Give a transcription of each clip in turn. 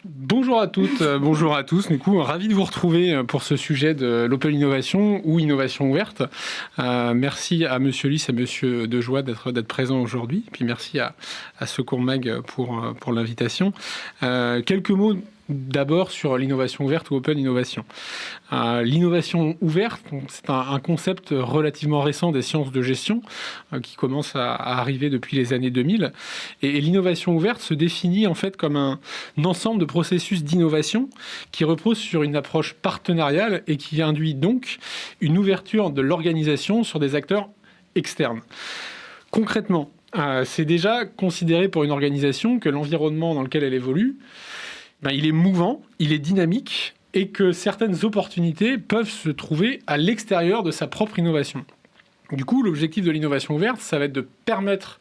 Bonjour à toutes, bonjour à tous. Du coup, ravi de vous retrouver pour ce sujet de l'Open Innovation ou innovation ouverte. Merci à Monsieur Lys et Monsieur Dejoie d'être présents aujourd'hui. Puis merci à Secours Mag pour l'invitation. Quelques mots d'abord sur l'innovation ouverte ou Open Innovation. L'innovation ouverte, c'est un concept relativement récent des sciences de gestion qui commence à arriver depuis les années 2000. Et l'innovation ouverte se définit en fait comme un ensemble de processus d'innovation qui repose sur une approche partenariale et qui induit donc une ouverture de l'organisation sur des acteurs externes. Concrètement, c'est déjà considéré pour une organisation que l'environnement dans lequel elle évolue, il est mouvant, il est dynamique et que certaines opportunités peuvent se trouver à l'extérieur de sa propre innovation. Du coup, l'objectif de l'innovation ouverte, ça va être de permettre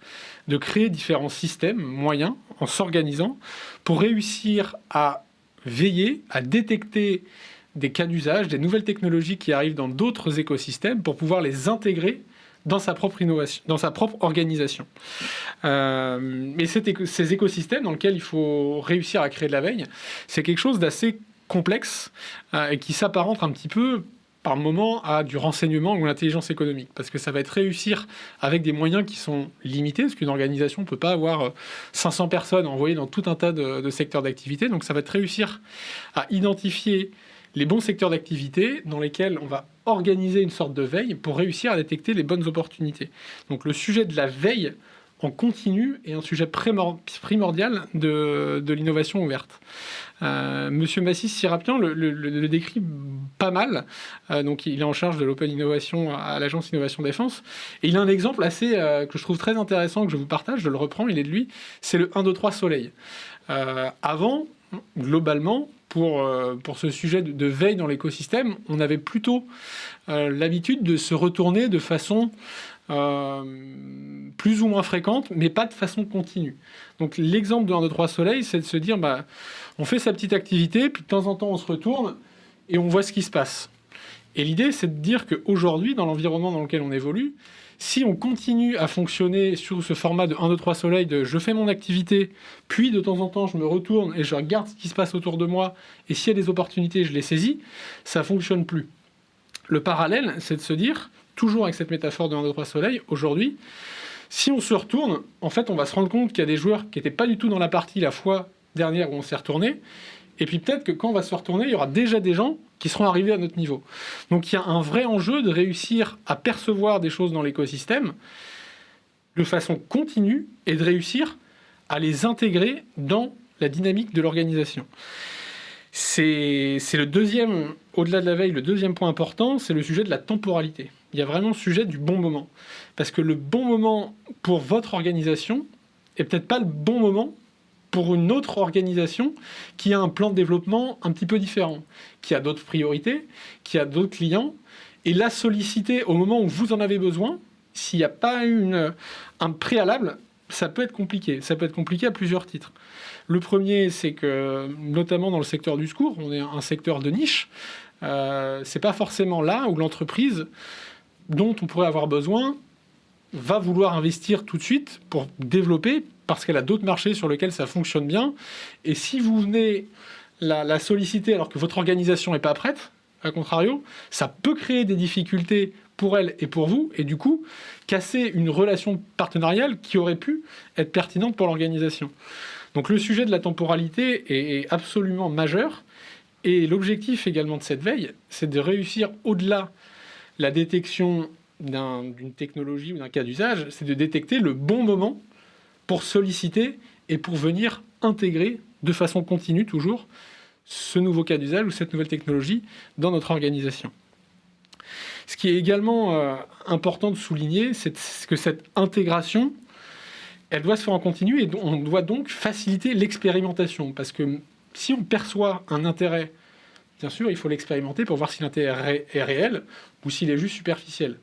de créer différents systèmes, moyens, en s'organisant pour réussir à veiller, à détecter des cas d'usage, des nouvelles technologies qui arrivent dans d'autres écosystèmes pour pouvoir les intégrer dans sa propre innovation, dans sa propre organisation. Et ces écosystèmes dans lesquels il faut réussir à créer de la veille, c'est quelque chose d'assez complexe et qui s'apparente un petit peu par moment à du renseignement ou l'intelligence économique, parce que ça va être réussir avec des moyens qui sont limités, parce qu'une organisation ne peut pas avoir 500 personnes envoyées dans tout un tas de secteurs d'activité, donc ça va être réussir à identifier les bons secteurs d'activité dans lesquels on va organiser une sorte de veille pour réussir à détecter les bonnes opportunités. Donc le sujet de la veille en continu est un sujet primordial de l'innovation ouverte. Monsieur Massis Sirapian le décrit pas mal. Donc il est en charge de l'Open Innovation à l'Agence Innovation Défense. Et il a un exemple assez que je trouve très intéressant, que je vous partage, je le reprends, il est de lui, c'est le 1, 2, 3 Soleil. Avant, globalement, pour ce sujet de veille dans l'écosystème, on avait plutôt l'habitude de se retourner de façon plus ou moins fréquente, mais pas de façon continue. Donc l'exemple de 1, 2, 3 Soleil, c'est de se dire, on fait sa petite activité, puis de temps en temps on se retourne et on voit ce qui se passe. Et l'idée, c'est de dire qu'aujourd'hui, dans l'environnement dans lequel on évolue, si on continue à fonctionner sur ce format de 1, 2, 3 Soleil, de je fais mon activité, puis de temps en temps je me retourne et je regarde ce qui se passe autour de moi, et s'il y a des opportunités, je les saisis, ça ne fonctionne plus. Le parallèle, c'est de se dire, toujours avec cette métaphore de 1, 2, 3 Soleil, aujourd'hui, si on se retourne, en fait, on va se rendre compte qu'il y a des joueurs qui n'étaient pas du tout dans la partie la fois dernière où on s'est retourné, et puis peut-être que quand on va se retourner, il y aura déjà des gens qui seront arrivés à notre niveau. Donc il y a un vrai enjeu de réussir à percevoir des choses dans l'écosystème de façon continue et de réussir à les intégrer dans la dynamique de l'organisation. C'est le deuxième, au-delà de la veille, le deuxième point important, c'est le sujet de la temporalité. Il y a vraiment le sujet du bon moment. Parce que le bon moment pour votre organisation est peut-être pas le bon moment pour une autre organisation qui a un plan de développement un petit peu différent, qui a d'autres priorités, qui a d'autres clients, et la solliciter au moment où vous en avez besoin, s'il n'y a pas eu un préalable, ça peut être compliqué. Ça peut être compliqué à plusieurs titres. Le premier, c'est que, notamment dans le secteur du secours, on est un secteur de niche, c'est pas forcément là où l'entreprise dont on pourrait avoir besoin va vouloir investir tout de suite pour développer, parce qu'elle a d'autres marchés sur lesquels ça fonctionne bien. Et si vous venez la solliciter alors que votre organisation n'est pas prête, à contrario, ça peut créer des difficultés pour elle et pour vous, et du coup, casser une relation partenariale qui aurait pu être pertinente pour l'organisation. Donc le sujet de la temporalité est absolument majeur, et l'objectif également de cette veille, c'est de réussir au-delà la détection d'une technologie ou d'un cas d'usage, c'est de détecter le bon moment pour solliciter et pour venir intégrer de façon continue toujours ce nouveau cas d'usage ou cette nouvelle technologie dans notre organisation. Ce qui est également important de souligner, c'est que cette intégration, elle doit se faire en continu et on doit donc faciliter l'expérimentation. Parce que si on perçoit un intérêt, bien sûr, il faut l'expérimenter pour voir si l'intérêt est réel ou s'il est juste superficiel.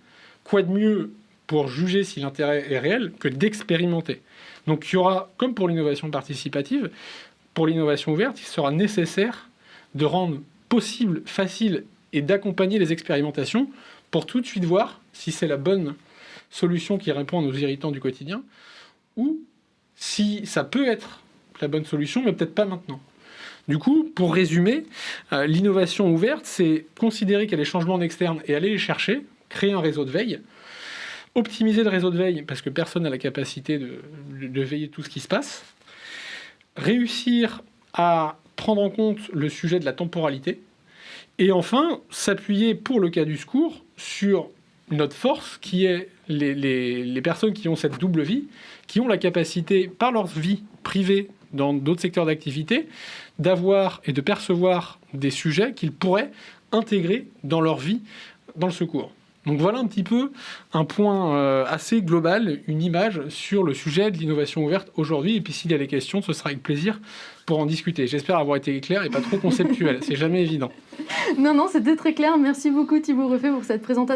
Quoi de mieux pour juger si l'intérêt est réel que d'expérimenter. Donc il y aura, comme pour l'innovation participative, pour l'innovation ouverte, il sera nécessaire de rendre possible, facile et d'accompagner les expérimentations pour tout de suite voir si c'est la bonne solution qui répond à nos irritants du quotidien ou si ça peut être la bonne solution, mais peut-être pas maintenant. Du coup, pour résumer, l'innovation ouverte, c'est considérer qu'il y a des changements en externe et aller les chercher, créer un réseau de veille, optimiser le réseau de veille parce que personne n'a la capacité de veiller tout ce qui se passe, réussir à prendre en compte le sujet de la temporalité, et enfin, s'appuyer pour le cas du secours sur notre force, qui est les personnes qui ont cette double vie, qui ont la capacité, par leur vie privée dans d'autres secteurs d'activité, d'avoir et de percevoir des sujets qu'ils pourraient intégrer dans leur vie dans le secours. Donc voilà un petit peu un point assez global, une image sur le sujet de l'innovation ouverte aujourd'hui. Et puis s'il y a des questions, ce sera avec plaisir pour en discuter. J'espère avoir été clair et pas trop conceptuel. C'est jamais évident. Non, c'était très clair. Merci beaucoup Thibaut Ruffet pour cette présentation.